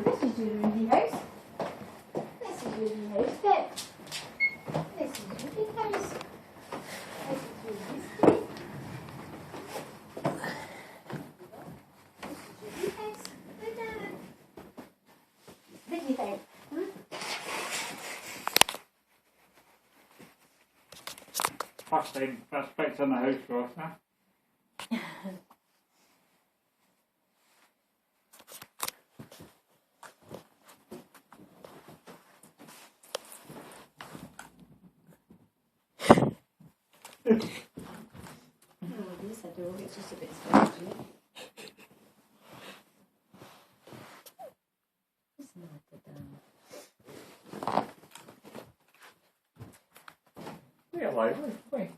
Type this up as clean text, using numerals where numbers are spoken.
This is your Rudy house. This is Rudy house, Pip. This is Rudy house. This is Rudy's bed. This is Rudy house. Look at it. What do you think? First bits in the house for us, huh? Oh, this I do. It's just a bit spongy. It's not the Really? Wait.